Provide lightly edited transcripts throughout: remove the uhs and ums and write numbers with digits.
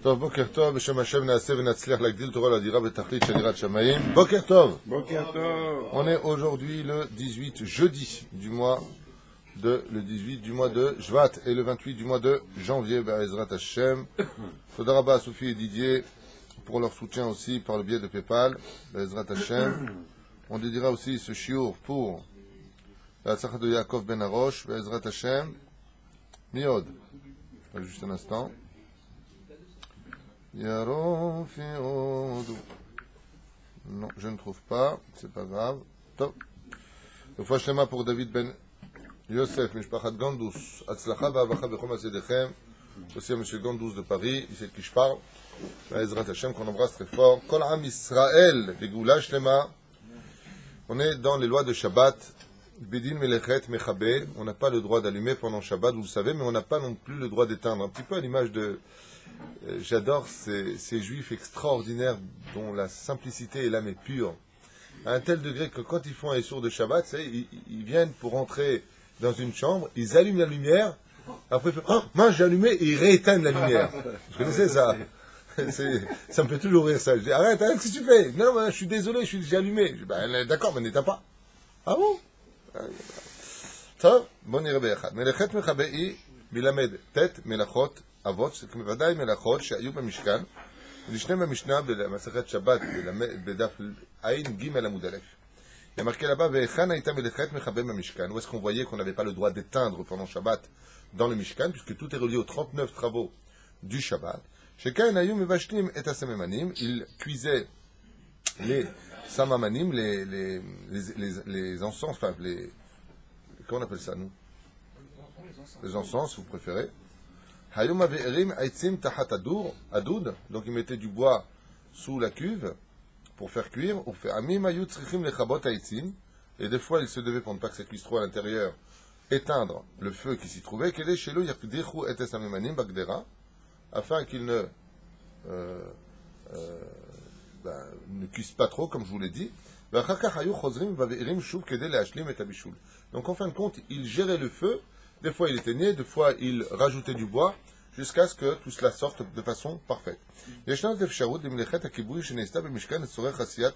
טוב, בוקר טוב, בשם השם נעשה ונצליח להגדיל תורה לאדירה בתכלית של יראת שמיים. בוקר טוב. Boker Tov. On est aujourd'hui le 18 jeudi du mois de Shvat et le 28 du mois de janvier, Be'ezrat Hashem. Toda Rabba à Sophie et Didier pour leur soutien aussi par le biais de PayPal, Be'ezrat Hashem. On dédiera aussi ce shiur pour la tzachah de Yaakov Ben Arosh, Be'ezrat Hashem. Miod. Juste un instant. Non, je ne trouve pas, c'est pas grave. Top. Le fois Shlema pour David Ben Yosef, Mishpachat Gandous, Atzlacha Va'avacha Bechom Asedechem, aussi à M. Gandous de Paris, il sait de qui je parle. Ezrat Hashem, qu'on embrasse très fort. Kol Am Israël, Gegoula Shlema. On est dans les lois de Shabbat. Bedin Melechet Mechabe. On n'a pas le droit d'allumer pendant Shabbat, vous le savez, mais on n'a pas non plus le droit d'éteindre. Un petit peu à l'image de. J'adore ces juifs extraordinaires dont la simplicité et l'âme est pure. À un tel degré que quand ils font un sourd de Shabbat, ils viennent pour entrer dans une chambre, ils allument la lumière, après ils font « Oh, mince, j'ai allumé » et ils rééteignent la lumière. Vous connaissez ça? Ça me fait toujours rire ça. Je dis « Arrête, qu'est-ce que tu fais ?»« Non, je suis désolé, j'ai allumé. » Je dis « D'accord, mais n'éteins pas. »« Ah bon ?» Ça, bon Echad. Melechet Mechabe'i Bilamed Tet Melachot אבות, ודאי מלאכות שהיו במשכן, ולשניהם במשנה במסכת שבת, בדף עין ג' עמוד א'. Il y a marqué là-bas, והיכן הייתה מלאכת מכבה במשכן, où est-ce qu'on voyait qu'on n'avait pas le droit d'éteindre pendant Shabbat dans le Mishkan, puisque tout est relié aux 39 travaux du Shabbat. שכן היו מבשלים את הסממנים, ils cuisaient les samamanim, les encens, enfin, comment on appelle ça, nous? Les encens, vous préférez. Donc ils mettaient du bois sous la cuve pour faire cuire. Et des fois ils se devaient, pour ne pas que ça cuise trop à l'intérieur, éteindre le feu qui s'y trouvait, afin qu'il ne cuise pas trop, comme je vous l'ai dit. Donc en fin de compte, ils géraient le feu. Des fois il éteignait, des fois il rajoutait du bois, jusqu'à ce que tout cela sorte de façon parfaite. ישנה אפשרות למלאכת הכיבוי שנעשתה במשכן לצורך עשיית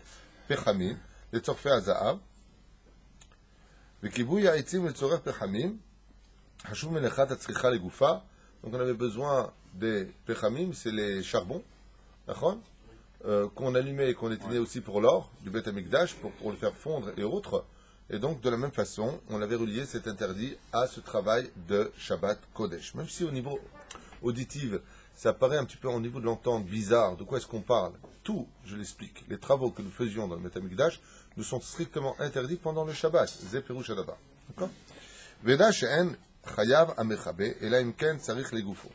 פחמים, לצורכי הזהב, וכיבוי העצים לצורך פחמים, חשוב מלאכת הצריכה לגופה. Donc on avait besoin des pechamim, c'est les charbons, נכון? Qu'on allumait et qu'on éteignait aussi pour l'or, du Beth Amikdash, pour le faire fondre et autres. Et donc, de la même façon, on avait relié cet interdit à ce travail de Shabbat Kodesh. Même si au niveau auditif, ça paraît un petit peu au niveau de l'entente bizarre, de quoi est-ce qu'on parle? Tout, je l'explique, les travaux que nous faisions dans le Beth Amikdash nous sont strictement interdits pendant le Shabbat. Zé Perouch Adaba. D'accord? Veda she'en chayav amechabe, et là imken tsarich legufo.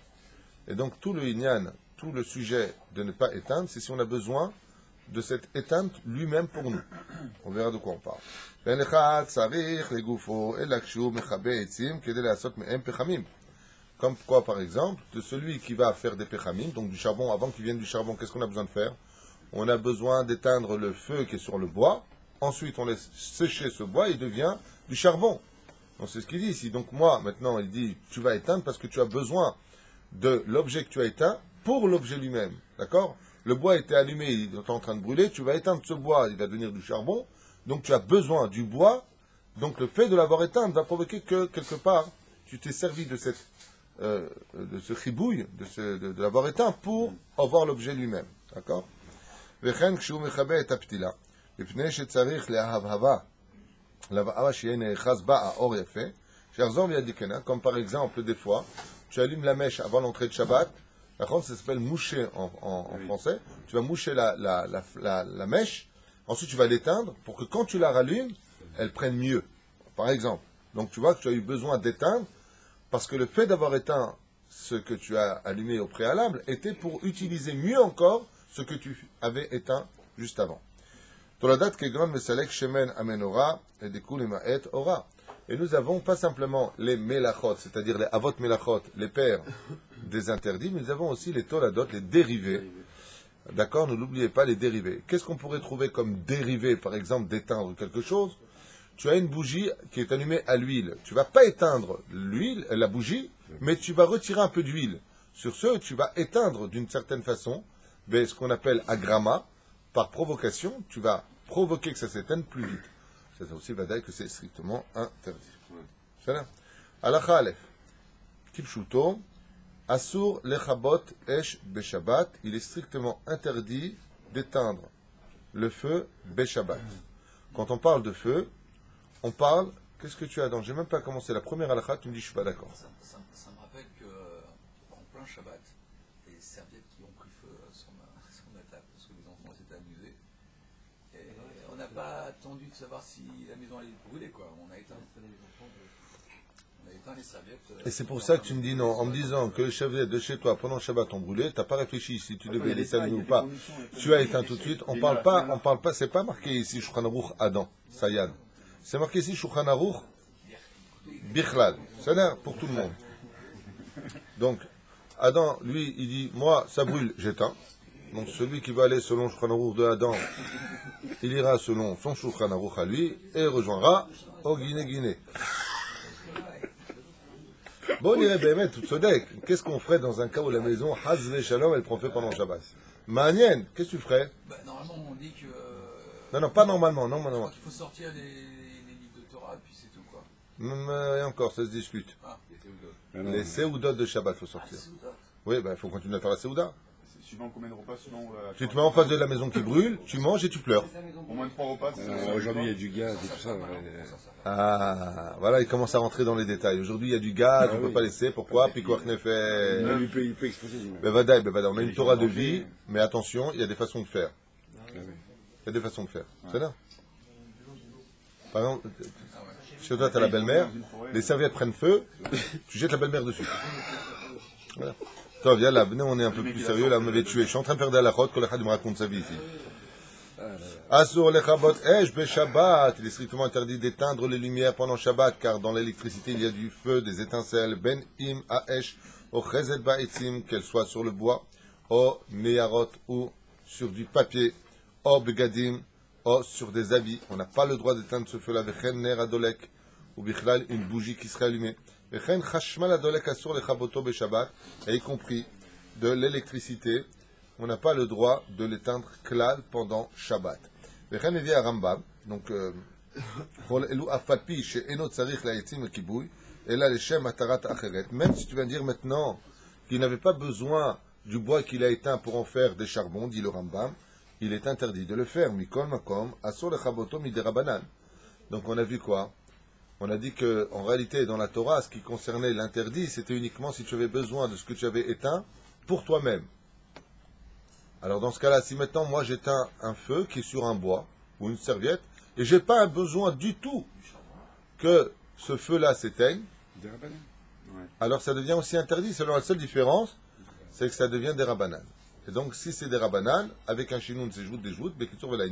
Et donc, tout le inyan, tout le sujet de ne pas éteindre, c'est si on a besoin de cette éteinte lui-même pour nous. On verra de quoi on parle. Comme quoi, par exemple, de celui qui va faire des pechamim, donc du charbon, avant qu'il vienne du charbon, qu'est-ce qu'on a besoin de faire? On a besoin d'éteindre le feu qui est sur le bois, ensuite on laisse sécher ce bois et il devient du charbon. Donc c'est ce qu'il dit ici. Donc moi, maintenant, il dit, tu vas éteindre parce que tu as besoin de l'objet que tu as éteint pour l'objet lui-même. D'accord? Le bois était allumé, il est en train de brûler, tu vas éteindre ce bois, il va devenir du charbon, donc tu as besoin du bois, donc le fait de l'avoir éteint va provoquer que, quelque part, tu t'es servi de ce chibouille, de l'avoir éteint pour avoir l'objet lui-même. D'accord? Comme par exemple, des fois, tu allumes la mèche avant l'entrée de Shabbat. Par contre, ça s'appelle moucher en français. Tu vas moucher la mèche, ensuite tu vas l'éteindre pour que quand tu la rallumes, elle prenne mieux. Par exemple. Donc tu vois que tu as eu besoin d'éteindre parce que le fait d'avoir éteint ce que tu as allumé au préalable était pour utiliser mieux encore ce que tu avais éteint juste avant. Et nous avons pas simplement les melachot, c'est-à-dire les avot melachot, les pères des interdits, mais nous avons aussi les toladot, les dérivés. D'accord? Ne l'oubliez pas, les dérivés. Qu'est-ce qu'on pourrait trouver comme dérivé, par exemple, d'éteindre quelque chose? Tu as une bougie qui est allumée à l'huile. Tu ne vas pas éteindre l'huile, la bougie, mais tu vas retirer un peu d'huile. Sur ce, tu vas éteindre d'une certaine façon, ce qu'on appelle agrama, par provocation, tu vas provoquer que ça s'éteigne plus vite. C'est aussi vadaï que c'est strictement interdit. C'est là. Alacha Aleph. Kipshuto. Asur lechabot esh beshabbat. Il est strictement interdit d'éteindre le feu beshabbat. Quand on parle de feu, on parle. Qu'est-ce que tu as dans? J'ai même pas commencé la première halakha, tu me dis je suis pas d'accord. Ça me rappelle qu'en plein Shabbat, des serviettes qui ont pris feu sur ma table parce que les enfants s'étaient amusés. Et on n'a pas attendu de savoir si la maison allait brûler, quoi. On a éteint les serviettes. Et c'est pour ça que tu me dis non, en me disant que les serviettes de chez toi pendant le Shabbat ont brûlé, t'as pas réfléchi si tu devais les allumer ou pas. Tu as éteint tout de suite. On parle pas, c'est pas marqué ici Shulchan Aruch Adam, Sayad. C'est marqué ici Shulchan Aruch Bichlal. C'est-à-dire pour tout le monde. Donc, Adam, lui, il dit, moi, ça brûle, j'éteins. Donc celui qui va aller selon Shulchan Aruch de Adam, il ira selon son Shulchan Aruch à lui et rejoindra au Guinée-Guinée. Bon, il irait Bémet, tout Sodek. Qu'est-ce qu'on ferait dans un cas où la maison, Hazve Shalom, elle prend feu pendant Shabbat? Manienne, qu'est-ce que tu ferais? Normalement, on dit que. Non, pas normalement, non, Je non. crois qu'il faut sortir les livres de Torah, et puis c'est tout, quoi. Et encore, ça se discute. Les Seoudot de Shabbat, il faut sortir. Oui, il faut continuer à faire la Seouda. Suivant combien de repas, selon. Tu te mets en face de la maison qui brûle, tu manges et tu pleures. Au moins de 3 repas. Aujourd'hui, il y a du gaz et tout ça. Ah, voilà, il commence à rentrer dans les détails. Aujourd'hui, il y a du gaz, on ne peut pas laisser. Pourquoi? Puis quoi Il peut exploser. Bevadaï. On a une Torah de vie, mais attention, il y a des façons de faire. Il y a des façons de faire. C'est là. Par exemple, chez toi, tu as la belle-mère, les serviettes prennent feu, tu jettes la belle-mère dessus. Voilà. Toi, viens là, venez, on est un peu plus sérieux, là, on m'avait tué. Je suis en train de faire de la route, que le Khadim me raconte sa vie ici. Asur lechabot esh beshabbat. Il est strictement interdit d'éteindre les lumières pendant Shabbat, car dans l'électricité, il y a du feu, des étincelles, ben im aesh, o chezet ba'itzim, qu'elle soit sur le bois, o neyarot, ou sur du papier, o begadim, o sur des habits. On n'a pas le droit d'éteindre ce feu-là, vechen ner adolek, ou bichlal, une bougie qui serait allumée. Vechen chashmal adolek asur lechaboto beshabbat, et y compris de l'électricité, on n'a pas le droit de l'éteindre klal pendant Shabbat. Vechen evi à Rambam, donc, même si tu vas dire maintenant qu'il n'avait pas besoin du bois qu'il a éteint pour en faire des charbons, dit le Rambam, il est interdit de le faire. Mikol makom, asur lechaboto miderabanan. Donc on a vu quoi? On a dit que en réalité, dans la Torah, ce qui concernait l'interdit, c'était uniquement si tu avais besoin de ce que tu avais éteint pour toi-même. Alors dans ce cas-là, si maintenant moi j'éteins un feu qui est sur un bois ou une serviette, et j'ai pas un besoin du tout que ce feu-là s'éteigne, alors ça devient aussi interdit. Selon la seule différence, c'est que ça devient des rabbanan. Et donc si c'est des rabbanan, avec un chinoun, c'est joute des joutes, mais qui trouve la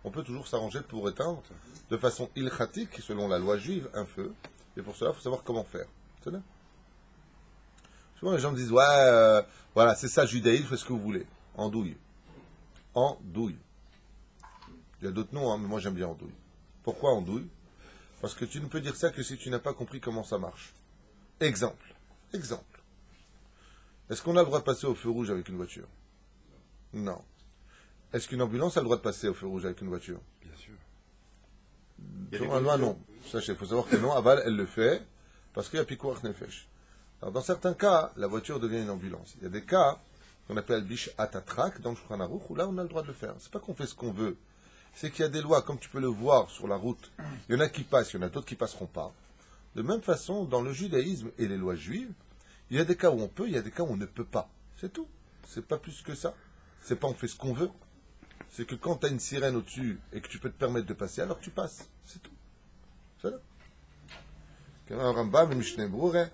on peut toujours s'arranger pour éteindre de façon ilchatique, selon la loi juive, un feu. Et pour cela, il faut savoir comment faire. C'est là. Souvent, les gens me disent, ouais, voilà, c'est ça, le judaïsme, faites ce que vous voulez. Andouille. Andouille. Il y a d'autres noms, hein, mais moi j'aime bien andouille. Pourquoi andouille? Parce que tu ne peux dire ça que si tu n'as pas compris comment ça marche. Exemple. Est-ce qu'on a le droit de passer au feu rouge avec une voiture? Non. Est-ce qu'une ambulance a le droit de passer au feu rouge avec une voiture? Bien sûr. Sur un loi, non. Sachez, il faut savoir que non, Aval, elle le fait parce qu'il y a Pikuach Nefesh. Alors, dans certains cas, la voiture devient une ambulance. Il y a des cas qu'on appelle Bish Atatrak, dans le Shulchan Aruch, où là, on a le droit de le faire. C'est pas qu'on fait ce qu'on veut. C'est qu'il y a des lois, comme tu peux le voir sur la route. Il y en a qui passent, il y en a d'autres qui passeront pas. De même façon, dans le judaïsme et les lois juives, il y a des cas où on peut, il y a des cas où on ne peut pas. C'est tout. C'est pas plus que ça. C'est pas on fait ce qu'on veut. C'est que quand tu as une sirène au-dessus et que tu peux te permettre de passer, alors tu passes. C'est tout. C'est là. Rambam et Mishneh Berurah,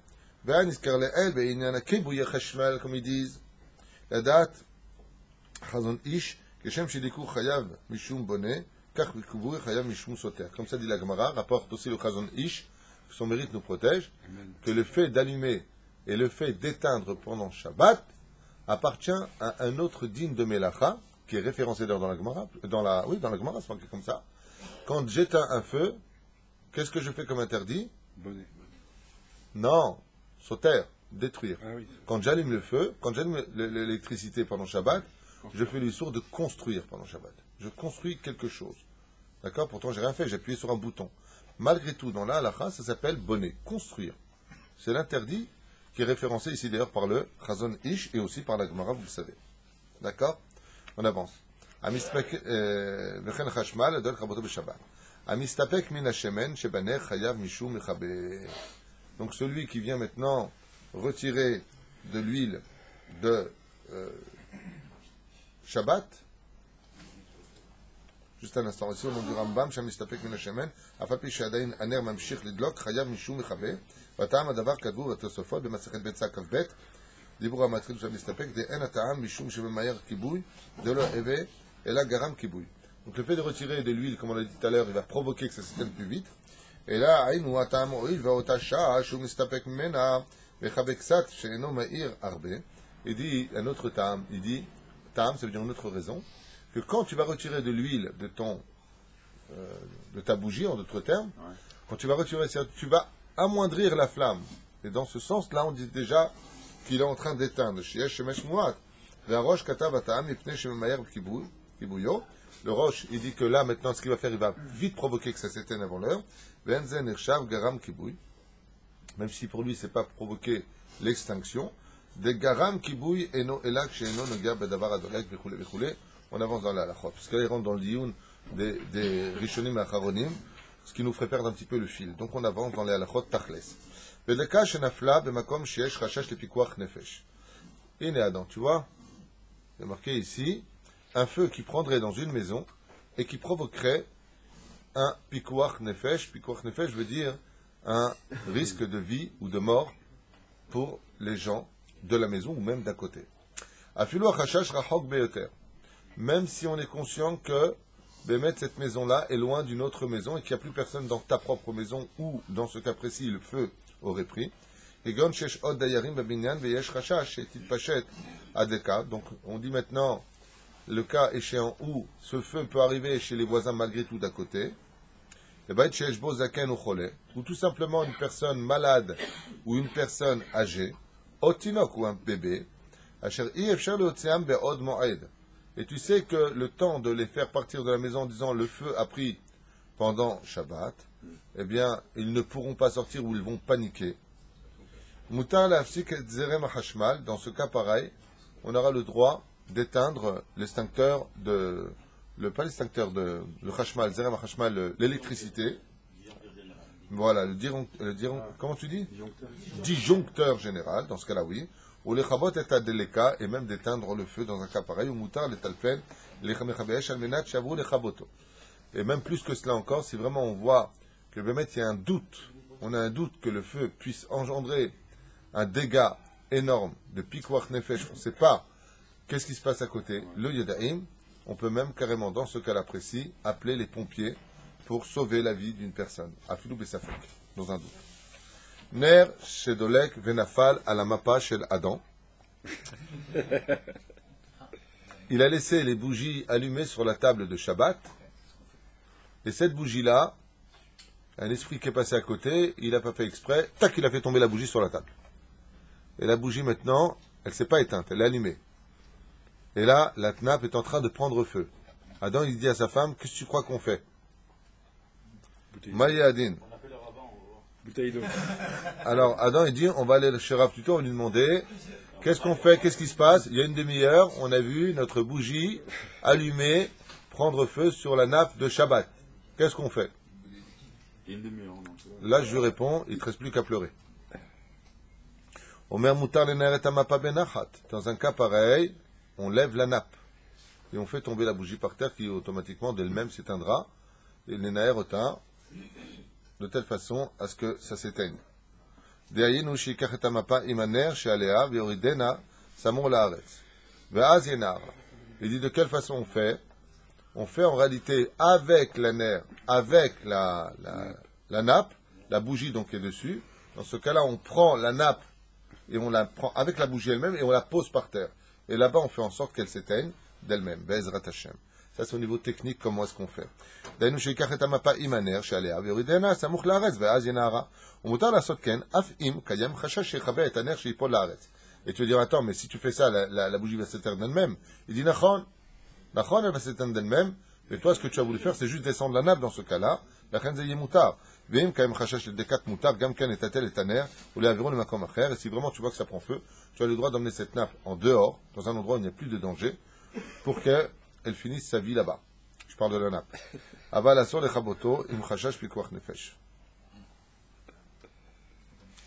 comme ils disent, la date, Chazon Ish, Keshem Shediku Chayav Mishum Bonnet, Kach Vikubur Chayav Mishum Soter. Comme ça dit la Gemara, rapporte aussi le Chazon Ish, que son mérite nous protège, que le fait d'allumer et le fait d'éteindre pendant Shabbat appartient à un autre digne de Melacha, qui est référencé dans la Gemara, dans la Gemara, c'est marqué comme ça. Quand j'éteins un feu, qu'est-ce que je fais comme interdit? Bonnet. Non, Soter. détruire. Ah oui. Quand j'allume le feu, quand j'allume l'électricité pendant Shabbat, je fais l'issour de construire pendant Shabbat. Je construis quelque chose. D'accord? Pourtant, j'ai rien fait, j'ai appuyé sur un bouton. Malgré tout, dans la halakha, ça s'appelle bonnet, construire. C'est l'interdit qui est référencé ici d'ailleurs par le Chazon Ish et aussi par la Gemara, vous le savez. D'accord? On avance. V'chen chashmal, dol chaboto b'Shabbat. Amistapek min hashemen, shebaner chayav mishu mechabe. Donc celui qui vient maintenant retirer de l'huile de Shabbat, juste un instant, ici au nom du Rambam, Shamistapek min hashemen, afapi shadain aner mamshich lidlok, chayav mishu mechabe, vatam adavar kadvu vatosofot, b'masachet betza kavbet, דיבור המתחיל שמסתפק, דאין הטעם משום שבמהר כיבוי, דלא הווה, אלא גרם כיבוי. Donc le fait de retirer de l'huile, comme on l'a dit tout à l'heure, il va provoquer que ça s'éteigne plus vite. Et là, היינו הטעם הואיל ואותה שעה שהוא מסתפק ממנה, וחבק קצת שאינו מהיר הרבה. Il dit un autre טעם, il dit, טעם, ça veut dire une autre raison, que quand tu vas retirer de l'huile de ta bougie, en d'autres termes, quand tu vas retirer, tu vas amoindrir la flamme. Et dans ce sens-là, on dit déjà qu'il est en train d'éteindre. Le roche, il dit que là, maintenant, ce qu'il va faire, il va vite provoquer que ça s'éteigne avant l'heure. Même si pour lui, c'est pas provoquer l'extinction. Des garam kibouy eno elak sheeno noga bedavar adolek bechule bechule. On avance dans la halakha. Parce qu'il rentre dans le dioun des rishonim et acharonim, ce qui nous ferait perdre un petit peu le fil. Donc on avance dans les halakhot tachles. Veleka shenafla bemakom sheyesh rashash lepikuach nefesh. Et Adam, tu vois, il y a marqué ici, un feu qui prendrait dans une maison et qui provoquerait un pikuach nefesh. Pikuach nefesh veut dire un risque de vie ou de mort pour les gens de la maison ou même d'à côté. Afilu achashash rachok beyoter. Même si on est conscient que cette maison-là est loin d'une autre maison et qu'il n'y a plus personne dans ta propre maison ou, dans ce cas précis, le feu aurait pris. Donc on dit maintenant le cas échéant où ce feu peut arriver chez les voisins malgré tout d'à côté, ou tout simplement une personne malade ou une personne âgée, otinok ou un bébé, et tu sais que le temps de les faire partir de la maison en disant le feu a pris pendant Shabbat, eh bien, ils ne pourront pas sortir ou ils vont paniquer. Mutar la'afsik et zerem hashmal, dans ce cas pareil, on aura le droit d'éteindre l'extincteur pas l'extincteur le hashmal, zerem hashmal, l'électricité. Voilà, comment tu dis? Disjoncteur général, dans ce cas-là, oui. Ou les chabot et adeleka, et même d'éteindre le feu dans un cas pareil, ou mutar les talpen, les chamechabeesh almenat shavu les chaboto. Et même plus que cela encore, si vraiment on voit que il y a un doute, on a un doute que le feu puisse engendrer un dégât énorme de pikuach nefesh, on ne sait pas qu'est-ce qui se passe à côté, le yadaim, on peut même carrément, dans ce cas-là précis, appeler les pompiers pour sauver la vie d'une personne. Afilou besafek, dans un doute. Ner shedolek venafal à la mappa shel Adam. Il a laissé les bougies allumées sur la table de Shabbat. Et cette bougie-là, un esprit qui est passé à côté, il n'a pas fait exprès, tac, il a fait tomber la bougie sur la table. Et la bougie maintenant, elle ne s'est pas éteinte, elle est allumée. Et là, la nappe est en train de prendre feu. Adam, il dit à sa femme, qu'est-ce que tu crois qu'on fait? Maïa Adin. Bouteille d'eau. Alors, Adam, il dit, on va aller chez Rav Tuto, on lui demander, qu'est-ce qu'on fait, qu'est-ce qui se passe? Il y a une demi-heure, on a vu notre bougie allumée prendre feu sur la nappe de Shabbat. Qu'est-ce qu'on fait? Là, je lui réponds, il ne te reste plus qu'à pleurer. Omer mutar leneret amapa benachat. Dans un cas pareil, on lève la nappe et on fait tomber la bougie par terre qui automatiquement d'elle-même s'éteindra. Et les naer otin de telle façon à ce que ça s'éteigne. Deayinu shikach et amapa imaner shealea v'yoridena samur laaretz. Ve'az yenar. Il dit de quelle façon on fait? On fait en réalité avec la nerf, avec la nappe, la bougie donc est dessus. Dans ce cas-là, on prend la nappe et on la prend avec la bougie elle-même et on la pose par terre. Et là-bas, on fait en sorte qu'elle s'éteigne d'elle-même. Be'ezrat Hashem. Ça, c'est au niveau technique, comment est-ce qu'on fait. דהיינו שיקח את המפה עם הנר שעליה ויורידנה סמוך לארץ ואז ינערה. ומותר לעשות כן, אף אם קיים חשש שיכבה את הנר שיפול לארץ. Et tu vas dire, attends, mais si tu fais ça, la bougie va s'éteindre d'elle-même. Il dit, Nachon, elle va s'éteindre d'elle-même. Et toi, ce que tu as voulu faire, c'est juste descendre la nappe dans ce cas-là. La reine zayé moutar. Veim kaim chachash le dekat moutar, gam kan etatel et taner, ou les avirons le makom acher. Et si vraiment tu vois que ça prend feu, tu as le droit d'emmener cette nappe en dehors, dans un endroit où il n'y a plus de danger, pour qu'elle finisse sa vie là-bas. Je parle de la nappe. Aval asor le chaboto, im chachash pikuach nefesh.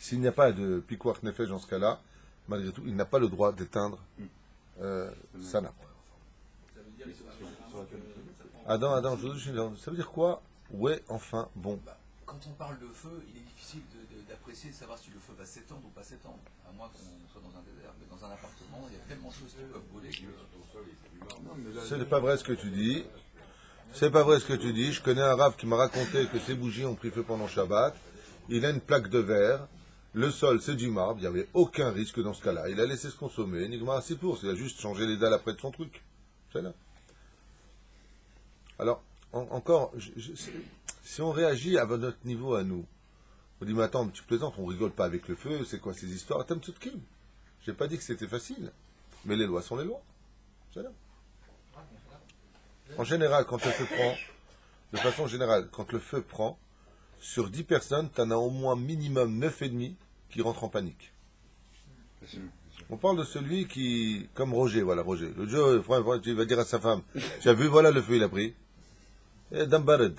S'il n'y a pas de pikuach nefesh dans ce cas-là, malgré tout, il n'a pas le droit d'éteindre sa nappe. Adam, ça veut dire quoi? Ouais, enfin, bon. Quand on parle de feu, il est difficile d'apprécier, de savoir si le feu va s'étendre ou pas s'étendre. À moins qu'on soit dans un désert. Mais dans un appartement, il y a tellement de choses qui peuvent brûler que... Ce n'est pas vrai ce que tu dis. C'est pas vrai ce que tu dis. Je connais un rave qui m'a raconté que ses bougies ont pris feu pendant Shabbat. Il a une plaque de verre. Le sol, c'est du marbre. Il n'y avait aucun risque dans ce cas-là. Il a laissé se consommer. Nigmar, c'est pour. Il a juste changé les dalles après de son truc. C'est là. Alors, encore, si on réagit à notre niveau à nous, on dit, mais attends, tu plaisantes, on rigole pas avec le feu, c'est quoi ces histoires? Attends, Tzutkim. J'ai pas dit que c'était facile, mais les lois sont les lois. C'est là. En général, quand le feu prend, de façon générale, quand le feu prend, sur 10 personnes, tu en as au moins minimum 9,5 qui rentrent en panique. On parle de celui qui, comme Roger, voilà, Roger. Le jour, tu vas dire à sa femme, tu as vu, voilà le feu, il a pris. Et Dambared.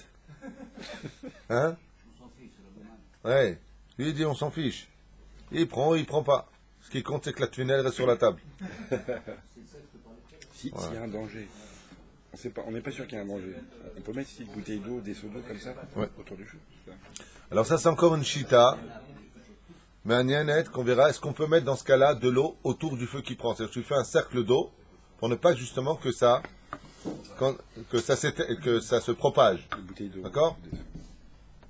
Hein? Ouais. Lui, il dit, on s'en fiche. Il prend pas. Ce qui compte, c'est que la tunnel reste sur la table. S'il y a un danger, on n'est pas sûr qu'il y a un danger. On peut mettre ici une bouteille d'eau, des seaux d'eau comme ça, autour du feu. Alors ça, c'est encore une chita. Mais un net qu'on verra, est-ce qu'on peut mettre dans ce cas-là de l'eau autour du feu qui prend? C'est-à-dire que tu fais un cercle d'eau pour ne pas justement que ça se propage. D'accord?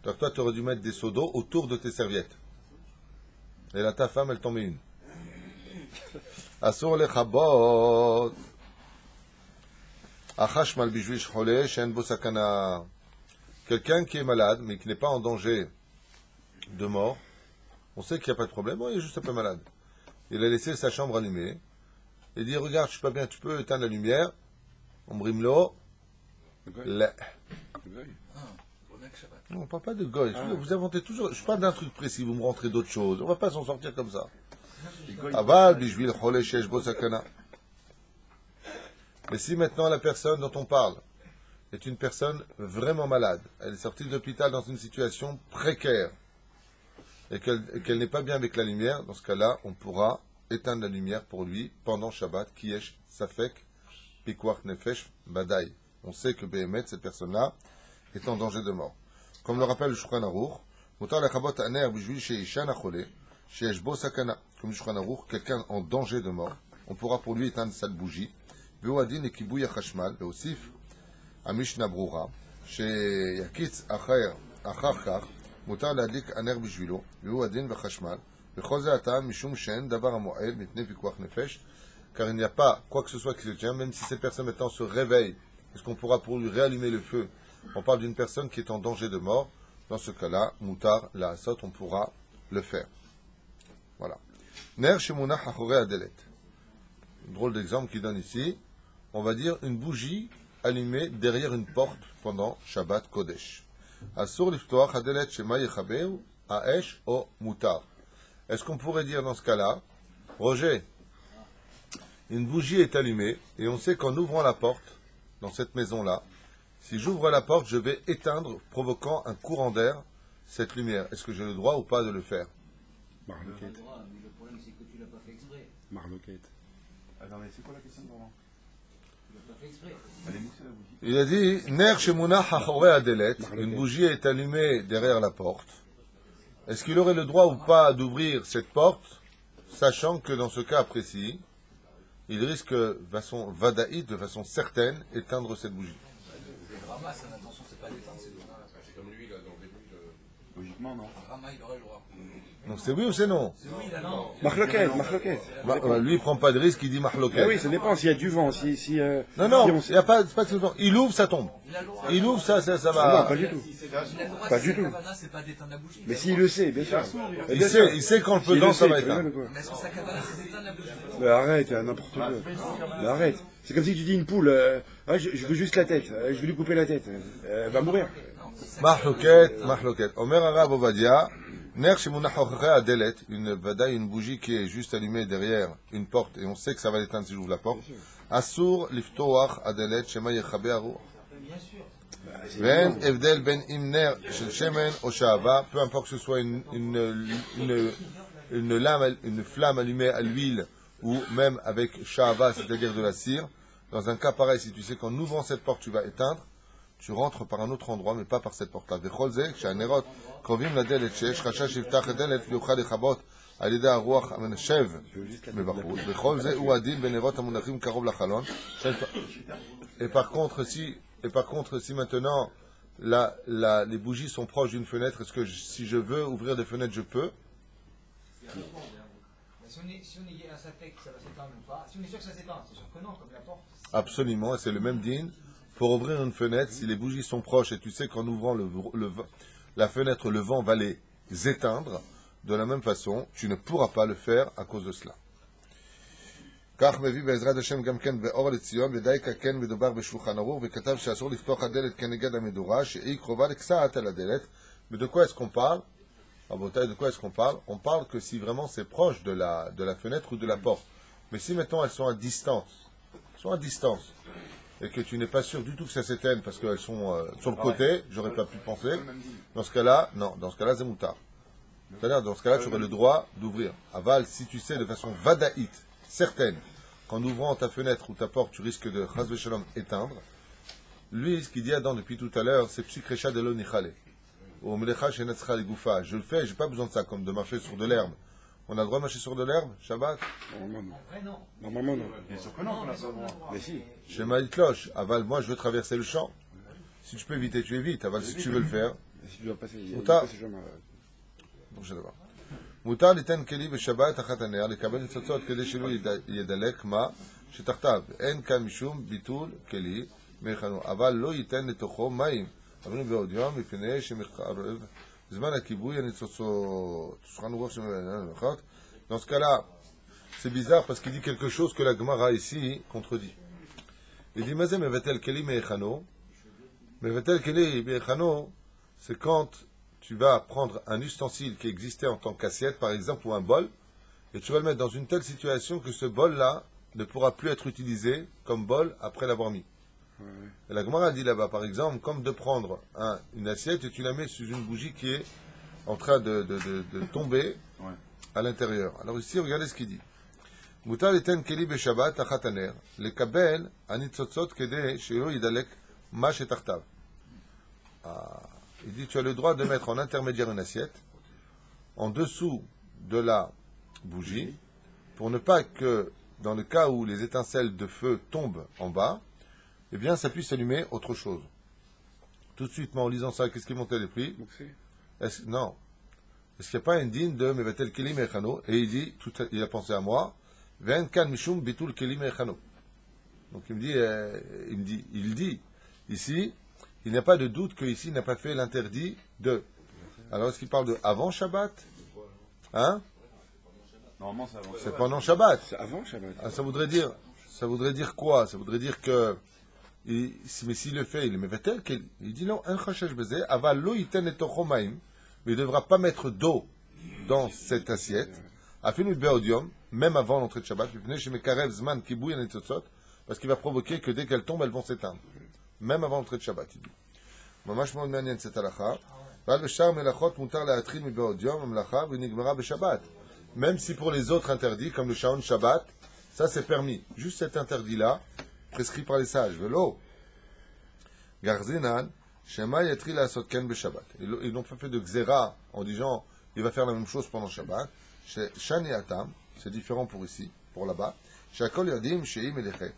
Donc toi, tu aurais dû mettre des seaux d'eau autour de tes serviettes. Et là, ta femme, elle t'en met une. Asur le chabot. Achash mal bijouy shcholeh, shen bo sakana. Quelqu'un qui est malade, mais qui n'est pas en danger de mort, on sait qu'il n'y a pas de problème, il est juste un peu malade. Il a laissé sa chambre allumée. Il dit, regarde, je suis pas bien, tu peux éteindre la lumière. On brime l'eau. Non, on parle pas de goy. Vous inventez toujours. Je parle d'un truc précis, vous me rentrez d'autres choses. On va pas s'en sortir comme ça. Aval, bijvil, choleh, shesh bo sakana. Mais si maintenant la personne dont on parle est une personne vraiment malade, elle est sortie de l'hôpital dans une situation précaire, et qu'elle n'est pas bien avec la lumière, dans ce cas-là, on pourra éteindre la lumière pour lui pendant Shabbat, Kiyesh, Safek, Pikuach Nefesh, Badaï. On sait que Behemet, cette personne-là, est en danger de mort. Comme le rappelle le Shulchan Aruch, Mutar lechabot aner b'shvil sheisha nachole, sheyesh bo sakana. Comme le Shulchan Aruch, quelqu'un en danger de mort, on pourra pour lui éteindre cette bougie. Ve'hu adin lekibui hachashmal, ve'osif, המשנה ברורה, שיקיץ אחר כך, מותר להדליק הנר בשבילו, והוא הדין וחשמל, וכל זה הטעם משום שאין דבר המועל מפני פיקוח נפש, car il n'y a pas quoi que ce soit qui se tient, même si cette personne maintenant se réveille, est-ce qu'on pourra pour lui réallumer le feu? On parle d'une personne qui est en danger de mort, dans ce cas-là, mutar, la asot, on pourra le faire. Voilà. Ner shemunach achorei adelet. Drôle d'exemple qu'il donne ici, on va dire une bougie allumé derrière une porte pendant Shabbat Kodesh. Asur liftoach hadelet shema yechabeu haesh o mutar. Est-ce qu'on pourrait dire dans ce cas-là, Roger, une bougie est allumée et on sait qu'en ouvrant la porte dans cette maison-là, si j'ouvre la porte, je vais éteindre, provoquant un courant d'air, cette lumière. Est-ce que j'ai le droit ou pas de le faire? Marloquette. Le problème, c'est que tu l'as pas fait exprès. Marloquette. Attends, mais c'est quoi la question vraiment? Tu l'as pas fait exprès. Elle est moussée la bougie. Il a dit, Ner shemunach achorei adelet, une bougie est allumée derrière la porte. Est-ce qu'il aurait le droit ou pas d'ouvrir cette porte, sachant que dans ce cas précis, il risque de façon vadaïde, de façon certaine, éteindre cette bougie? Rama, son intention, c'est pas d'éteindre, c'est de... Logiquement, non. Rama, il aurait le droit. Donc c'est oui ou c'est non? Mahloket. Lui, il prend pas de risque, il dit mahloket. Ah oui, ça dépend s'il y a du vent. Non, il n'y a pas, c'est pas de vent. Il ouvre, ça tombe. Il ouvre, ça Non, va. pas du tout. Pas du tout. C'est pas d'éteindre la bougie. Mais s'il le sait, bien sûr. Il sait quand le feu dedans, ça va éteindre. Mais est-ce que sa cavana, c'est d'éteindre la bougie? Mais arrête, n'importe quoi. Mais arrête. C'est comme si tu dis une poule, je veux juste la tête, je veux lui couper la tête. Elle va mourir. Mahloket. Omer Arav Ovadia, Ner Shemunach Ochre Adelet, une bougie qui est juste allumée derrière une porte, et on sait que ça va l'éteindre si j'ouvre la porte. Asur Liftoach Adelet, Shema Yechabe Aruch. Ven Evdel Ben Imner Shel Shemen Oshava, peu importe que ce soit une flamme allumée à l'huile, ou même avec Shahava, c'est-à-dire de la cire. Dans un cas pareil, si tu sais qu'en ouvrant cette porte, tu vas éteindre, tu rentres par un autre endroit, mais pas par cette porte-là. Et par contre, si maintenant les bougies sont proches d'une fenêtre, est-ce que si je veux ouvrir des fenêtres, je peux? Si on est à sa tête que ça va s'éteindre ou pas, si on est sûr que ça s'éteint, c'est sûr que non, comme la porte. Absolument, et c'est le même din. Pour ouvrir une fenêtre, si les bougies sont proches et tu sais qu'en ouvrant la fenêtre, le vent va les éteindre, de la même façon, tu ne pourras pas le faire à cause de cela. כך מביא בעזרת השם גם כן באור לציון, ודי ככן מדובר בשולחן ערוך, וכתב שאסור לפתוח הדלת כנגד המדורה, שהיא קרובה לקצת על הדלת. Mais de quoi est-ce qu'on parle? De quoi est-ce qu'on parle? On parle que si vraiment c'est proche de la fenêtre ou de la porte. Mais si maintenant elles sont à distance, et que tu n'es pas sûr du tout que ça s'éteigne parce qu'elles sont sur le côté, j'aurais pas pu penser, dans ce cas-là, c'est moutard. C'est-à-dire, dans ce cas-là, tu aurais le droit d'ouvrir. Aval, si tu sais de façon vadaïte, certaine, qu'en ouvrant ta fenêtre ou ta porte, tu risques de chas v'shalom éteindre, lui, ce qu'il dit Adam depuis tout à l'heure, c'est psikrecha de l'onichale. Ou melecha shenetzcha legoufa. Je le fais, j'ai pas besoin de ça, comme de marcher sur de l'herbe. On a le droit de marcher sur de l'herbe, Shabbat? Normalement, non. Bien sûr que non, on n'a pas le droit. Mais si. Shema Itlosh. Aval, moi, je veux traverser le champ. Si tu peux éviter, tu évites. Aval, si tu veux le faire. Si tu dois passer, il y a Moutar. pas ces gens-là. מותר ליתן כלי בשבת תחת הנר, לקבל ניצוצות כדי שלא ידלק מה שתחתיו. אין כאן משום ביטול כלי מהיכנו, אבל לא ייתן לתוכו מים. אבל בעוד יום, מפני שמתקרב זמן הכיבוי הניצוצות. שולחן ערוך שמלאכות. Dans ce cas-là, c'est bizarre parce qu'il dit quelque chose que la Gemara ici contredit. Il dit, Mazé mevetel keli mehechano. Mevetel keli mehechano, c'est quand tu vas prendre un ustensile qui existait en tant qu'assiette, par exemple, ou un bol, et tu vas le mettre dans une telle situation que ce bol-là ne pourra plus être utilisé comme bol après l'avoir mis. Et la Gemara dit là-bas, par exemple, comme de prendre une assiette et tu la mets sous une bougie qui est en train de tomber à l'intérieur. Alors ici, regardez ce qu'il dit. Mutar liten keli beshabbat achat haner, lekabel anitzotzot kede shelo yidalek ma shetartav. Il dit, tu as le droit de mettre en intermédiaire une assiette, en dessous de la bougie, pour ne pas que, dans le cas où les étincelles de feu tombent en bas, eh bien, ça puisse allumer autre chose. Tout de suite, moi, en lisant ça, qu'est-ce qui montait les prix? Non. Est-ce qu'il n'y a pas un digne de Mevetel Keli Mechano? Et il dit, il a pensé à moi, Ven kan mishum bitul Keli Mechano. Donc il dit, ici, il n'y a pas de doute qu'ici il n'a pas fait l'interdit de. Alors est-ce qu'il parle de avant Shabbat? Hein? Normalement, c'est avant. C'est pendant Shabbat. C'est avant Shabbat. Ah, ça voudrait dire quoi? Ça voudrait dire que, mais s'il le fait, il met tel qu'il. Il dit non, un chashash bezé, aval lo yiten et tochomaim, mais il ne devra pas mettre d'eau dans cette assiette. Afin beodium, même avant l'entrée de Shabbat, parce qu'il va provoquer que dès qu'elles tombent, elles vont s'éteindre. Même avant l'entrée de Shabbat, il dit. Mamash מאוד מעניין cette halakha. ועל בשאר מלאכות מותר להתחיל מבעוד יום המלאכה ונגמרה בשבת. Même si pour les autres interdits, comme le Shaon Shabbat, ça c'est permis. Juste cet interdit-là, prescrit par les sages. Velo. Garzinan, Shema yatri la sotken beshabbat. Ils n'ont pas fait de xéra en disant, il va faire la même chose pendant Shabbat. Chez Shani Atam, c'est différent pour ici, pour là-bas. Shakol yadim shei melechet.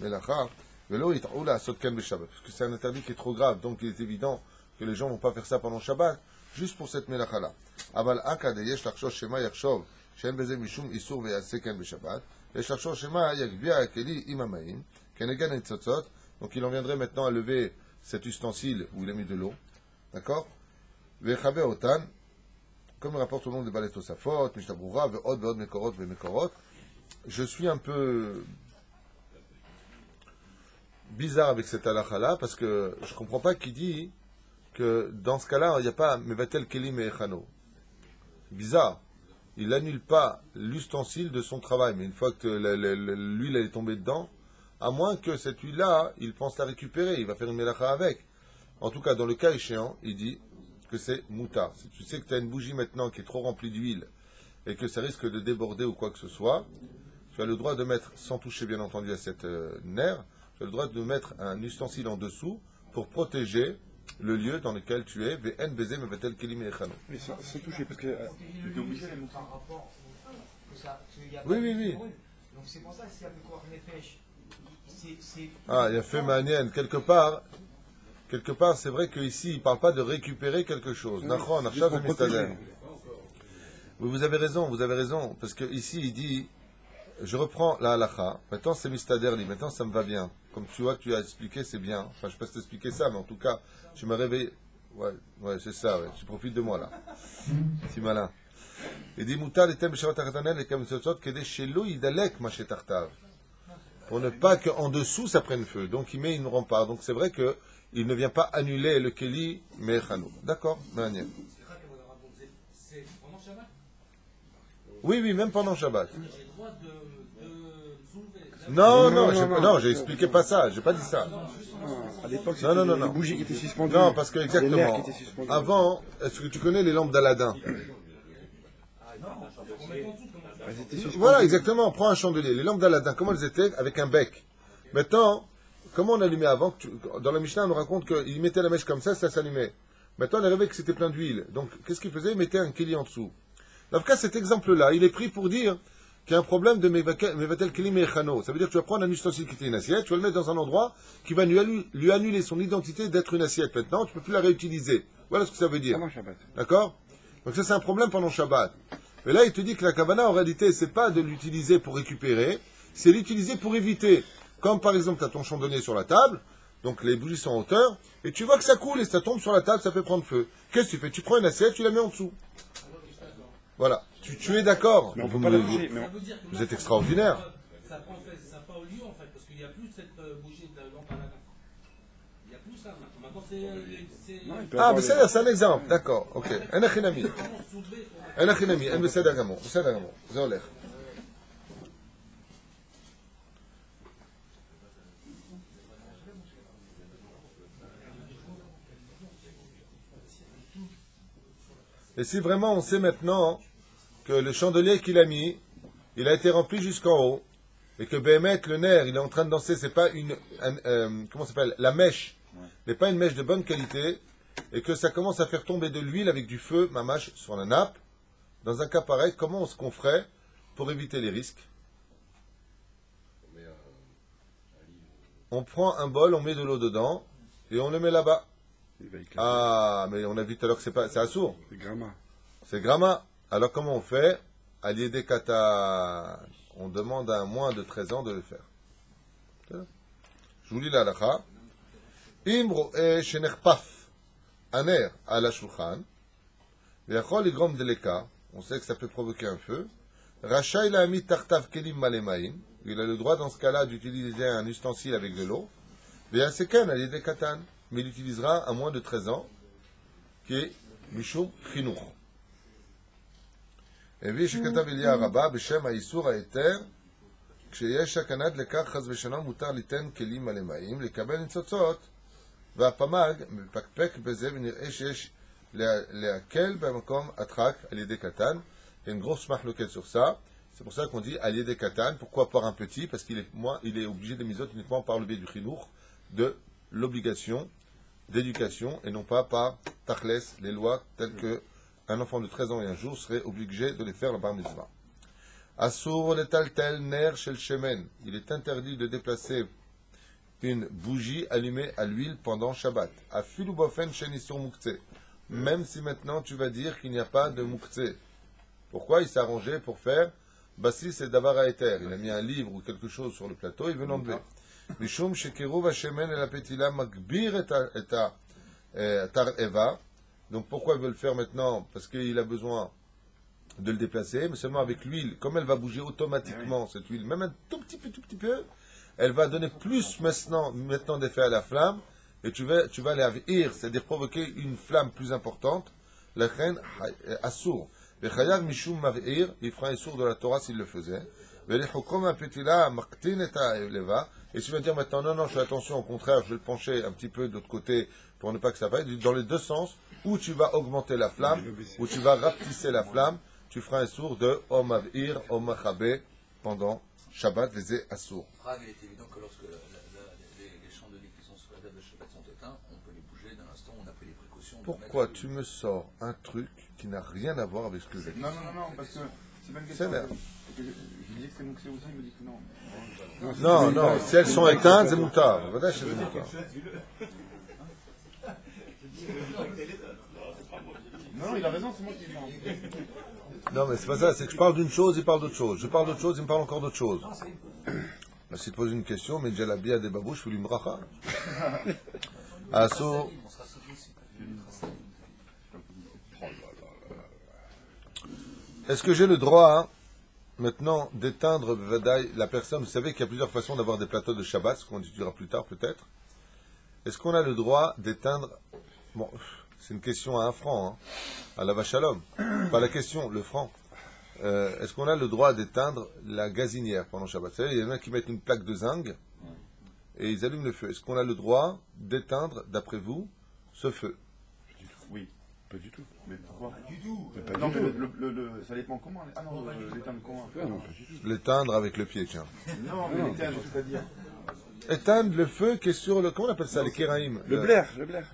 Melacha. Parce que c'est un interdit qui est trop grave, donc il est évident que les gens ne vont pas faire ça pendant Shabbat. juste pour cette melacha-là. Aval akad yesh lachshosh shema yachshov she'en beze mishum isur ve'yaseh ken b'Shabbat. Yesh lachshosh shema yakbia akeli imamaim kenegan etzotzot. Donc il en viendrait maintenant à lever cet ustensile où il a mis de l'eau. D'accord? Ve'chabe otan, comme le rapporte au nom de Balet Tosafot, Mishtabrura, ve'od ve'od mekorot ve'mekorot. Je suis un peu bizarre avec cette halakha-là, parce que je ne comprends pas qui dit que dans ce cas-là, il n'y a pas Mevatel Kelim et Echano. Bizarre. Il n'annule pas l'ustensile de son travail, mais une fois que l'huile est tombée dedans, à moins que cette huile-là, il pense la récupérer, il va faire une melacha avec. En tout cas, dans le cas échéant, il dit que c'est moutar. Si tu sais que tu as une bougie maintenant qui est trop remplie d'huile, et que ça risque de déborder ou quoi que ce soit, tu as le droit de mettre, sans toucher bien entendu à cette nerf, tu as le droit de mettre un ustensile en dessous pour protéger le lieu dans lequel tu es. Mais sans toucher, parce que... Par rapport que ça, qu'il y a Oui, pas oui, de oui. brûle. Donc c'est pour ça que s'il y a le corps nefesh, c'est... Ah, il a fait manienne. Quelque part, c'est vrai qu'ici, il ne parle pas de récupérer quelque chose. Nachon, Juste Achav pour et Mistader. protéger. Oui, vous avez raison, parce que ici, il dit, je reprends la halakha, maintenant c'est Mistader, maintenant ça me va bien. Comme tu vois que tu as expliqué, c'est bien. Enfin, je ne peux pas t'expliquer ça, mais en tout cas, tu m'as réveillé. Ouais, c'est ça, ouais. Tu profites de moi, là. Si malin. Il dit, Moutar, les thèmes, Shabbat Achatanel, les Kamsotzot, Kede Shelo, Idalek, Machet-Tartav. Pour ne pas qu'en dessous, ça prenne feu. Donc, il met une rempart. Donc, c'est vrai que il ne vient pas annuler le Keli, mais Chanou. D'accord, Maniel. C'est pendant Shabbat. Oui, même pendant Shabbat. J'ai le droit de soulever. Non, j'ai expliqué pas ça, j'ai pas dit ça. À l'époque, c'était Non. les bougies qui étaient suspendues. Non, parce que Les nerfs qui exactement. étaient suspendus. Avant, est-ce que tu connais les lampes d'Aladin? Elles étaient suspendues. Voilà, exactement. Prends un chandelier. Les lampes d'Aladin, comment elles étaient? Avec un bec. Maintenant, comment on allumait avant? Dans la Mishnah, on nous raconte qu'il mettait la mèche comme ça s'allumait. Maintenant, on est arrivé que c'était plein d'huile. Donc, qu'est-ce qu'il faisait? Il mettait un keli en dessous. Dans le cas, cet exemple-là, il est pris pour dire qu'il y a un problème de Mevatel Keli Mechano. Ça veut dire que tu vas prendre un ustensile qui était une assiette, tu vas le mettre dans un endroit qui va lui annuler son identité d'être une assiette. Maintenant, tu ne peux plus la réutiliser. Voilà ce que ça veut dire. Pendant Shabbat. D'accord? Donc ça, c'est un problème pendant Shabbat. Mais là, il te dit que la kavana, en réalité, c'est pas de l'utiliser pour récupérer, c'est l'utiliser pour éviter. Comme par exemple, tu as ton chandelier sur la table, donc les bougies sont en hauteur, et tu vois que ça coule et ça tombe sur la table, ça fait prendre feu. Qu'est-ce que tu fais? Tu prends une assiette, tu la mets en dessous. Voilà. Tu es d'accord? Mais on Vous peut pas la me- toucher. Mais Ça veut dire que Vous êtes extraordinaire. Ça prend pas au lieu en fait, parce qu'il n'y a plus cette bougie de lampe à la main. Il n'y a plus ça maintenant. Maintenant c'est. Non, il peut Ah, avoir mais les- c'est un exemple. D'accord. Ok. Un achinami. Comment soulever Un achinami. Un בסדר גמור. בסדר גמור. זה הולך. Et si vraiment on sait maintenant que le chandelier qu'il a mis, il a été rempli jusqu'en haut, et que Béhémet, le nerf, il est en train de danser, c'est pas comment ça s'appelle? La mèche n'est pas une mèche de bonne qualité, et que ça commence à faire tomber de l'huile avec du feu, mamache, sur la nappe, dans un cas pareil, comment est-ce qu'on ferait pour éviter les risques? On prend un bol, on met de l'eau dedans, et on le met là-bas. Il va éclater. Ah, mais on a vu tout à l'heure que c'est assourd. C'est Grama. C'est Grama. Alors comment on fait? Allié des kata. On demande à un moins de 13 ans de le faire. Je vous lis la halakha. Imro e shenerpaf aner à la shulchan. Ve'achol igrom deleka. On sait que ça peut provoquer un feu. Rachai la amit tartav kelim malemaim. Il a le droit dans ce cas-là d'utiliser un ustensile avec de l'eau. Ve'aseken allié des katan. Mais il utilisera à moins de 13 ans, qui est Mishum Chinuch. הביא שכתב אליה הרבה בשם האיסור ההיתר, כשיש סכנת לכך חס ושלום מותר ליתן כלים מלא מים, לקבל ניצוצות, והפמ"ג מפקפק בזה ונראה שיש להקל במקום הדחק על ידי קטן. Il y a une grosse mahloquette sur ça. C'est pour ça qu'on dit al yedei katan. Pourquoi par un petit? Parce qu'il est obligé de misoter uniquement par le biais du chinuch, de l'obligation d'éducation, et non pas par tachles, les lois telles que un enfant de 13 ans et un jour serait obligé de les faire le bar mitzvah. Asur le taltel ner shel shemen. Il est interdit de déplacer une bougie allumée à l'huile pendant Shabbat. Afilu bofen shen isur muktzeh. même si maintenant tu vas dire qu'il n'y a pas de mouktsé. Pourquoi il s'est arrangé pour faire Bassi c'est davar à éther. Il a mis un livre ou quelque chose sur le plateau, il veut l'enlever. Mishum shekiruv hashemen el apetila magbir et tar eva. Donc pourquoi il veut le faire maintenant? Parce qu'il a besoin de le déplacer, mais seulement avec l'huile. Comme elle va bouger automatiquement, cette huile, même un tout petit peu, elle va donner plus maintenant d'effet à la flamme, et tu vas l'avir, c'est-à-dire provoquer une flamme plus importante. La reine assour. Le chayav mishum mavir, il fera un sourd de la Torah s'il le faisait. Et tu vas dire maintenant, non, je fais attention, au contraire, je vais le pencher un petit peu de l'autre côté pour ne pas que ça fasse. Dans les deux sens, où tu vas augmenter la flamme, où tu vas rapetisser la flamme, tu feras un sourd de Om Avir, Om Machabé pendant Shabbat, les Assour. Il est évident que lorsque les chandeliers qui sont sur la table de Shabbat sont éteints, on peut les bouger d'un instant où on a pris les précautions. Pourquoi tu me sors un truc qui n'a rien à voir avec ce que je dis? Non, parce que c'est pas une question. Je disais que c'est Mouxé aussi, il me dit que non. Non, si elles sont éteintes, c'est moutard. C'est moutard. Non, il a raison, c'est moi qui dis. Non, mais c'est pas ça, c'est que je parle d'une chose, il parle d'autre chose. Je parle d'autre chose, il me parle encore d'autre chose. Bah, s'il pose une question, mais déjà la bia des babouches, je fais une bracha. Asso. Est-ce que j'ai le droit, maintenant, d'éteindre la personne? Vous savez qu'il y a plusieurs façons d'avoir des plateaux de Shabbat, ce qu'on étudiera plus tard peut-être. Est-ce qu'on a le droit d'éteindre... Bon, c'est une question à 1 franc, à la vachalom. Pas la question, le franc. Est-ce qu'on a le droit d'éteindre la gazinière pendant Shabbat? Vous savez, il y en a qui mettent une plaque de zinc et ils allument le feu. Est-ce qu'on a le droit d'éteindre, d'après vous, ce feu? Oui. Pas du tout. Mais pourquoi? Pas du tout. Pas Non, du mais tout. ça dépend comment. Ah non, l'éteindre comment? Ah non, pas du tout. L'éteindre avec le pied, tiens. Non, mais l'éteindre, c'est-à-dire. Éteindre le feu qui est sur le... Comment on appelle ça? Les kéraïm. Le blair, le Plaque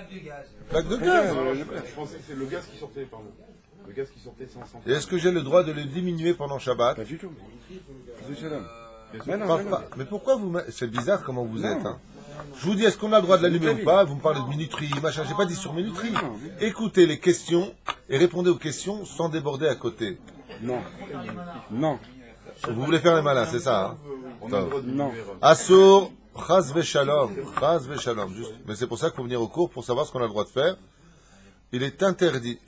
de gaz. Plaque de gaz. Je pensais que c'est le gaz qui sortait, pardon. Le gaz qui sortait sans Et est-ce que j'ai le droit de le diminuer pendant Shabbat? Pas du tout. Mais pourquoi vous... C'est bizarre comment vous êtes. Je vous dis, est-ce qu'on a le droit de l'allumer ou pas? Vous me parlez de minuterie, machin. J'ai pas dit sur minuterie. Écoutez les questions et répondez aux questions sans déborder à côté. Non. Non. Vous voulez faire les malins, c'est ça? Non. Assour, chaz veshalom. Chaz veshalom. Juste. Mais c'est pour ça qu'il faut venir au cours pour savoir ce qu'on a le droit de faire. Il est interdit.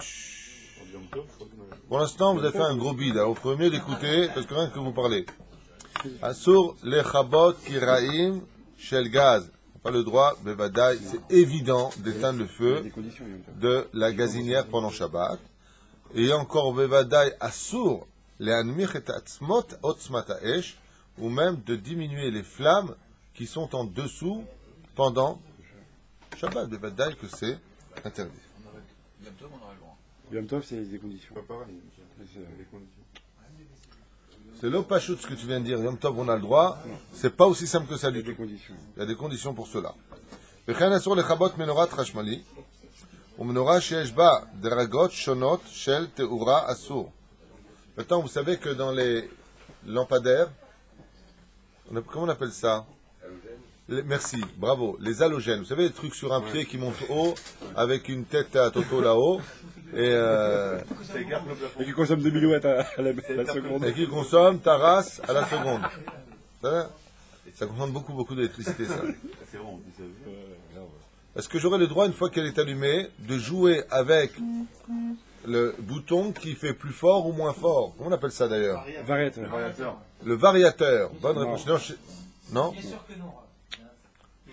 Pour l'instant, vous avez fait un gros bide. Alors, il faut mieux l'écouter parce que rien que vous parlez. Assour, les chabot, kiraim, shel gaz. Pas le droit, bevadaï. C'est évident d'éteindre le feu de la gazinière pendant Shabbat. Et encore, bevadaï, assour, les anmich et atzmot, otzmata esh, ou même de diminuer les flammes qui sont en dessous pendant Shabbat. Bevadaï que c'est interdit. Yom Tov, on aura le droit. Yom Tov, c'est des conditions. Pas pareil. C'est des conditions. C'est l'opachut ce que tu viens de dire. Yom Tov, on a le droit. C'est pas aussi simple que ça du Des tout. conditions. Il y a des conditions pour cela. וכן אסור לכבות מנורת חשמלי, ומנורה שיש בה דרגות שונות של תאורה אסור. Maintenant, vous savez que dans les lampadaires, comment on appelle ça? Merci, bravo. Les halogènes. Vous savez, les trucs sur un pied qui montent haut, avec une tête à Toto là-haut, et qui consomme 2 000 watts à la seconde. qui consomme ta race à la seconde. Ça consomme beaucoup d'électricité, ça. C'est bon, Est-ce que j'aurai le droit, une fois qu'elle est allumée, de jouer avec le bouton qui fait plus fort ou moins fort? Comment on appelle ça d'ailleurs? Variateur. Le variateur. Bonne réponse. Non? Bien sûr que non.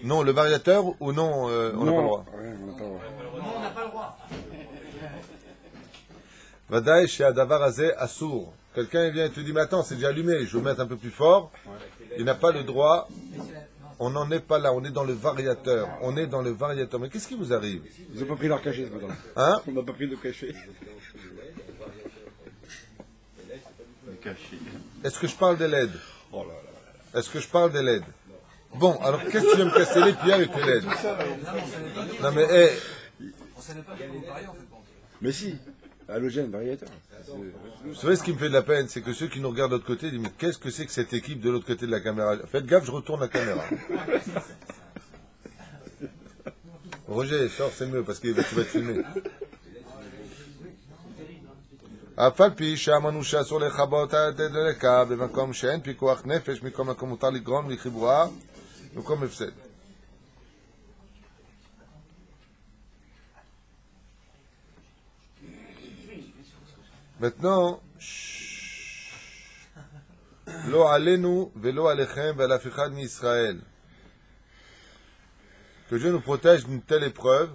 Non, le variateur ou non, on n'a pas le droit. Ouais, on n'a pas le droit. Non, on n'a pas le droit. Vadaï chez Adavar Azé Assour. Quelqu'un vient et te dit, mais attends, c'est déjà allumé, je veux mettre un peu plus fort. Il n'a pas le droit. On n'en est pas là, on est dans le variateur. On est dans le variateur. Mais qu'est-ce qui vous arrive? Ils n'ont pas pris leur cachet ce matin. Hein? On n'a pas pris de cachet. Est-ce que je parle des LED? Est-ce que je parle des LED? Bon, alors qu'est-ce que tu viens me casser les pieds avec les LED? Non mais, On savait pas de quoi vous parliez en fait. Mais si, halogène, variateur. vous savez ce qui me fait de la peine, c'est que ceux qui nous regardent de l'autre côté disent, mais qu'est-ce que c'est que cette équipe de l'autre côté de la caméra? Faites gaffe, je retourne la caméra. Vous Roger, sors, c'est mieux, parce que tu vas être filmé. אף על פי שאמרנו שאסור לכבות את הדלקה במקום שאין פיקוח נפש, מכל מקום מותר לגרום לחיבורה במקום הפסד. Maintenant, לא עלינו ולא עליכם ועל אף אחד מישראל. Que Dieu nous protège d'une telle épreuve.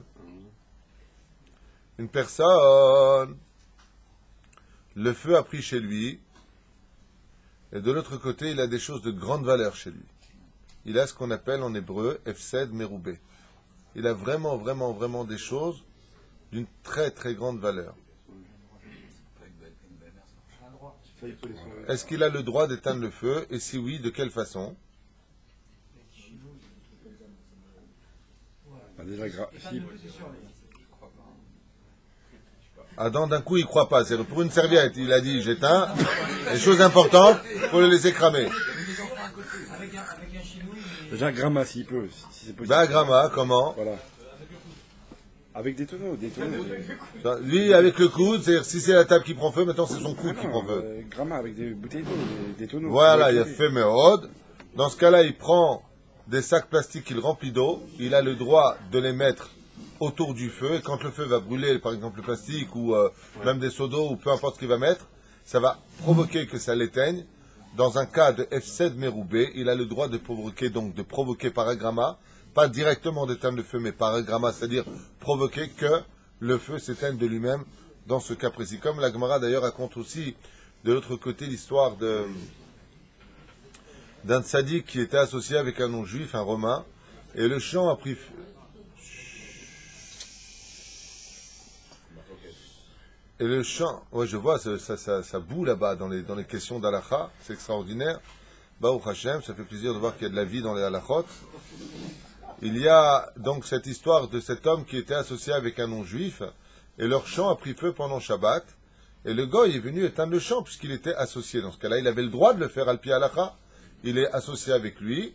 Une personne, le feu a pris chez lui, et de l'autre côté, il a des choses de grande valeur chez lui. Il a ce qu'on appelle en hébreu Efsed Meroubé. Il a vraiment, vraiment, vraiment des choses d'une très, très grande valeur. Est-ce qu'il a le droit d'éteindre le feu? Et si oui, de quelle façon? Déjà, Adam, d'un coup, il ne croit pas. C'est pour une serviette, il a dit j'éteins. Les choses importantes, il faut le laisser cramer. Déjà, un gramma, s'il peut, si c'est possible. Ben, gramma, comment? Voilà. Avec des tonneaux, Lui, avec le coude, c'est-à-dire si c'est la table qui prend feu, maintenant c'est son coude qui prend feu. Gramma, avec des bouteilles d'eau, des tonneaux. Voilà, il a fait méhod. Dans ce cas-là, il prend des sacs plastiques qu'il remplit d'eau. Il a le droit de les mettre autour du feu. Et quand le feu va brûler, par exemple le plastique ou même des seaux d'eau ou peu importe ce qu'il va mettre, ça va provoquer que ça l'éteigne. Dans un cas de Efsed Meroubé, il a le droit de provoquer, donc de provoquer par agramma, pas directement d'éteindre le feu, mais par agramma, c'est-à-dire provoquer que le feu s'éteigne de lui-même dans ce cas précis. Comme la Gemara d'ailleurs raconte aussi de l'autre côté l'histoire d'un tzaddik qui était associé avec un non-juif, un romain, et le champ a pris feu. Et le champ, ouais, je vois, ça boue là-bas dans les questions d'Alacha, c'est extraordinaire. Baruch Hashem, ça fait plaisir de voir qu'il y a de la vie dans les halachot. Il y a donc cette histoire de cet homme qui était associé avec un non-juif, et leur champ a pris feu pendant Shabbat, et le goy est venu éteindre le champ, puisqu'il était associé. Dans ce cas-là, il avait le droit de le faire al-pi halacha. Il est associé avec lui,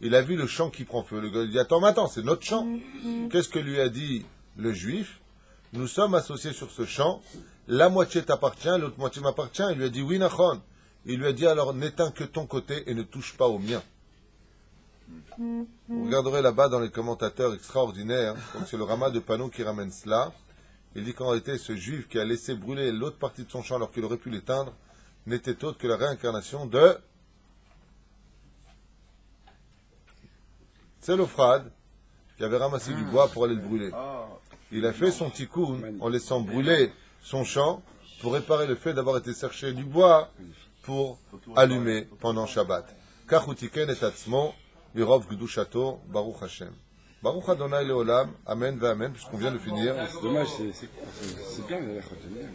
il a vu le champ qui prend feu. Le goy dit, attends, maintenant, c'est notre champ. Qu'est-ce que lui a dit le juif? Nous sommes associés sur ce champ, la moitié t'appartient, l'autre moitié m'appartient. Il lui a dit, oui, nachon. Il lui a dit, alors n'éteins que ton côté et ne touche pas au mien. Vous regarderez là-bas dans les commentateurs extraordinaires, donc c'est le Rama de Pano qui ramène cela. Il dit qu'en réalité, ce juif qui a laissé brûler l'autre partie de son champ alors qu'il aurait pu l'éteindre, n'était autre que la réincarnation de Tselophrad, qui avait ramassé du bois pour aller le brûler. Il a fait son tikkun en laissant brûler son champ pour réparer le fait d'avoir été chercher du bois pour allumer pendant Shabbat. Kachutiken et atzmo, mirov gdushato, Baruch Hashem. Baruch Adonai Leolam, Amen va Amen, puisqu'on vient de finir. C'est dommage, c'est bien, j'aime bien.